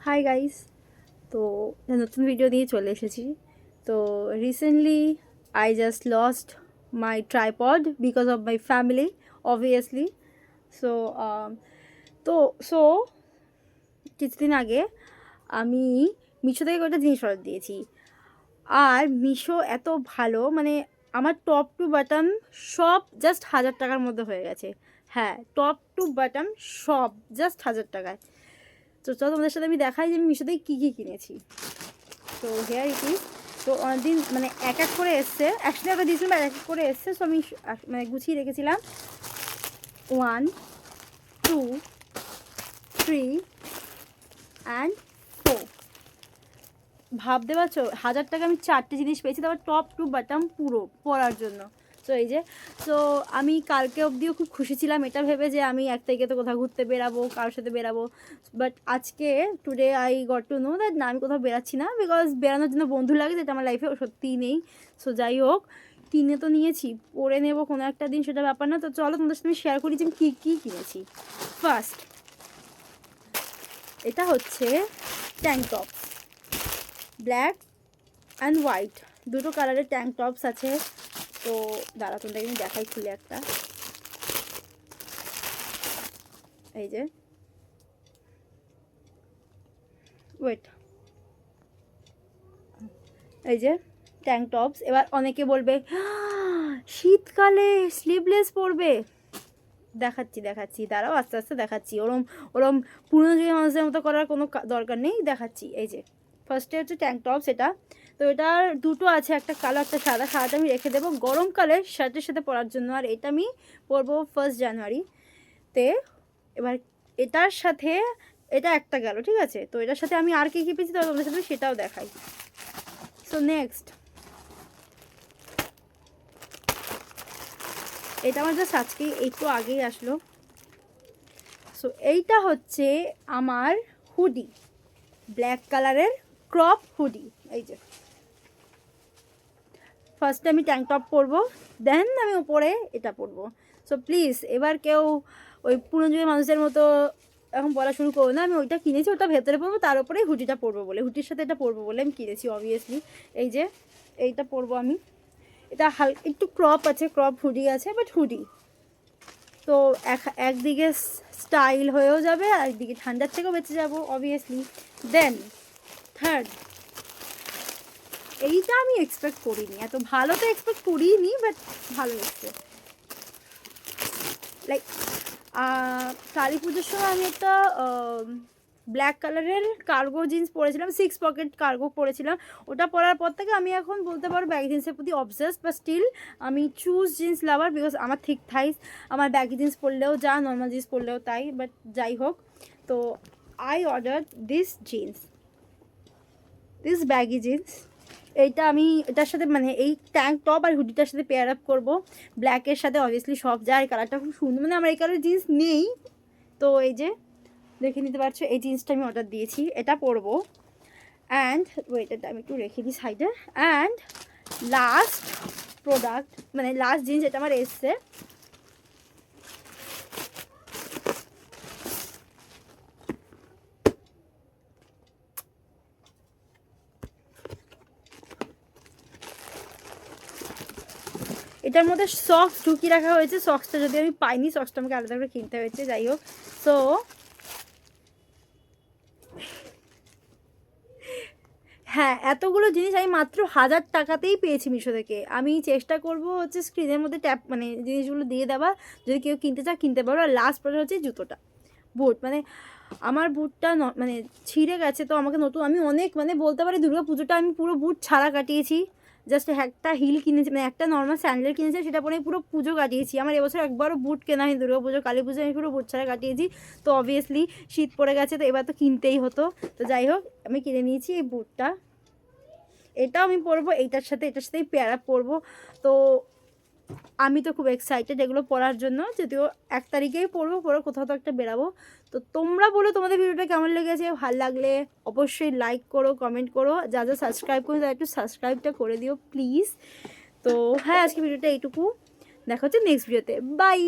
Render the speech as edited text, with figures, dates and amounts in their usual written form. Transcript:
Hi guys. তো নতুন video নিয়ে চলে এসেছি। তো recently I just lost my tripod because of my family obviously. So তো সো কিছুদিন আগে আমি মিশো থেকে একটা জিনিস অর্ডার দিয়েছি। আর মিশো এত ভালো, মানে আমার টপ টু বাটম সব জাস্ট 1000 টাকার মধ্যে হয়ে গেছে। হ্যাঁ, টপ টু বাটম সব জাস্ট 1000 টাকায়। তো চলো তোমাদের সাথে আমি দেখাই যে আমি মিশো থেকে কী কী কিনেছি। তো হেয়ার ইট ইজ। তো অনেকদিন মানে এক এক করে এসছে, একসাথে একটা দিয়েছিলাম এক এক করে এসছে। সো আমি মানে গুছিয়ে রেখেছিলাম 1 2 3 অ্যান্ড 4। ভাবতে পারছো 1000 টাকা আমি 4টে জিনিস পেয়েছি, তারপর টপ টু বাটাম পুরো পরার জন্য। তো এই যে, তো আমি কালকে অবধিও খুব খুশি ছিলাম এটা ভেবে যে আমি 1 তারিখে তো কোথাও ঘুরতে বেরাবো, কারোর সাথে বেরাবো। বাট আজকে today I got to know that না, আমি কোথাও বেরাচ্ছি না, বিকজ বেরানোর জন্য বন্ধু লাগে, যেটা আমার লাইফে সত্যিই নেই। সো যাই হোক, কিনে তো নিয়েছি, পরে নেবো কোনো একটা দিন, সেটা ব্যাপার না। তো চলো তোমাদের সাথে আমি শেয়ার করি যে আমি কী কী কিনেছি। ফার্স্ট, এটা হচ্ছে tank top, black and white দুটো কালারের ট্যাঙ্ক টপস আছে। তো দাঁড়া, তোমাদেরকে আমি দেখাই খুলে একটা। এই যে, ওয়েট, এই যে ট্যাঙ্ক টপস। এবার অনেকে বলবে শীতকালে স্লিভলেস পরবে, দেখাচ্ছি দাঁড়াও, আস্তে আস্তে দেখাচ্ছি। ওরম ওরম পুরনো যুগের মানুষদের মতো করার কোনো দরকার নেই, দেখাচ্ছি। এই যে ফার্স্টে হচ্ছে ট্যাঙ্ক টপস এটা। তো এটার দুটো আছে, একটা কালো একটা সাদা। সাদাটা আমি রেখে দেবো গরমকালে শার্টের সাথে পরার জন্য, আর এটা আমি পরবো 1 জানুয়ারিতে। এবার এটার সাথে এটা একটা গেল, ঠিক আছে। তো এটার সাথে আমি আর কী কী পেয়েছি তবে তোমাদের সাথে সেটাও দেখাই। সো নেক্সট, এটা আমার জাস্ট আজকেই একটু আগেই আসলো। সো এইটা হচ্ছে আমার হুডি, ব্ল্যাক কালারের ক্রপ হুডি। এই যে, ফার্স্টে আমি ট্যাঙ্ক টপ পরবো, দেন আমি উপরে এটা পরবো। সো প্লিজ এবার কেউ ওই পুরনো যুগের মানুষের মতো এখন বলা শুরু করবো না। আমি ওইটা কিনেছি, ওটা ভেতরে পরবো, তার উপরে হুডিটা পরবো বলে, হুডির সাথে এটা পরবো বলে আমি কিনেছি অবভিয়াসলি। এই যে এইটা পরবো আমি। এটা একটু ক্রপ আছে, ক্রপ হুডি আছে, বাট হুডি তো একদিকে স্টাইল হয়েও যাবে, আর একদিকে ঠান্ডার থেকেও বেঁচে যাবো অবভিয়াসলি। দেন থার্ড, এইটা আমি এক্সপেক্ট করিনি, এত ভালো তো এক্সপেক্ট করিনি, বাট ভালো এসছে। লাইক কালী পুজোর সময় আমি একটা ব্ল্যাক কালারের কার্গো জিন্স পরেছিলাম, 6 পকেট কার্গো পরেছিলাম। ওটা পরার পর থেকে আমি এখন বলতে পারো ব্যাগি জিন্সের প্রতি অবসেসড, বাট স্টিল আমি চুজ জিন্স লাভার, বিকজ আমার থিক থাইস, আমার ব্যাগি জিন্স পরলেও যা, নর্মাল জিন্স পরলেও তাই। বাট যাই হোক, তো I order this jeans, this baggy jeans. এইটা আমি এটার সাথে মানে এই ট্যাঙ্ক টপ আর হুডিটার সাথে পেয়ার আপ করবো, ব্ল্যাকের সাথে অবভিয়াসলি। সব যায়, কালারটা খুব সুন্দর, মানে আমার এই কালারের জিন্স নেই। তো এই যে দেখে নিতে পারছো, এই জিন্সটা আমি অর্ডার দিয়েছি, এটা পরবো। অ্যান্ড ওয়েট, এটা আমি একটু রেখে দিই সাইডে। অ্যান্ড লাস্ট প্রোডাক্ট, মানে লাস্ট জিন্স এটা আমার এসছে, এটার মধ্যে সক্স ঢুকিয়ে রাখা হয়েছে। সক্সটা যদি আমি পাইনি, সক্সটা আমাকে আলাদা করে কিনতে হয়েছে। যাই হোক, সো হ্যাঁ, এতগুলো জিনিস আমি মাত্র 1000 টাকাতেই পেয়েছি মিশো থেকে। আমি চেষ্টা করব হচ্ছে স্ক্রিনের মধ্যে ট্যাপ মানে জিনিসগুলো দিয়ে দেওয়া, যদি কেউ কিনতে চায় কিনতে পারো। আর লাস্ট প্রোডাক্ট হচ্ছে জুতোটা, বুট। মানে আমার বুটটা মানে ছিঁড়ে গেছে, তো আমাকে নতুন, আমি অনেক মানে বলতে পারি দুর্গা পুজোটা আমি পুরো বুট ছাড়া কাটিয়েছি। জাস্ট একটা হিল কিনেছি, মানে একটা নর্মাল স্যান্ডেল কিনেছি, সেটা পরে পুরো পুজো কাটিয়েছি। আমার এবছর একবারও বুট কেনা হয়নি, দুর্গা পুজো কালী পুজো আমি পুরো বুট ছাড়া কাটিয়েছি। তো অবভিয়াসলি শীত পড়ে গেছে, তো এবার তো কিনতেই হতো। তো যাই হোক, আমি কিনে নিয়েছি এই বুটটা, এটাও আমি পরবো, এটার সাথেই পেয়ার আপ পরবো। তো আমি তো খুব এক্সাইটেড এগুলো পরার জন্য, যদিও 1 তারিখেই পরবো, পরে কোথাও তো একটা বেরাবো। তো তোমরা বলো তোমাদের ভিডিওটা কেমন লেগেছে, ভালো লাগলে অবশ্যই লাইক করো, কমেন্ট করো, যা যা সাবস্ক্রাইব করো তারা একটু সাবস্ক্রাইবটা করে দিও প্লিজ। তো হ্যাঁ, আজকে ভিডিওটা এইটুকু, দেখা হচ্ছে নেক্সট ভিডিওতে, বাই।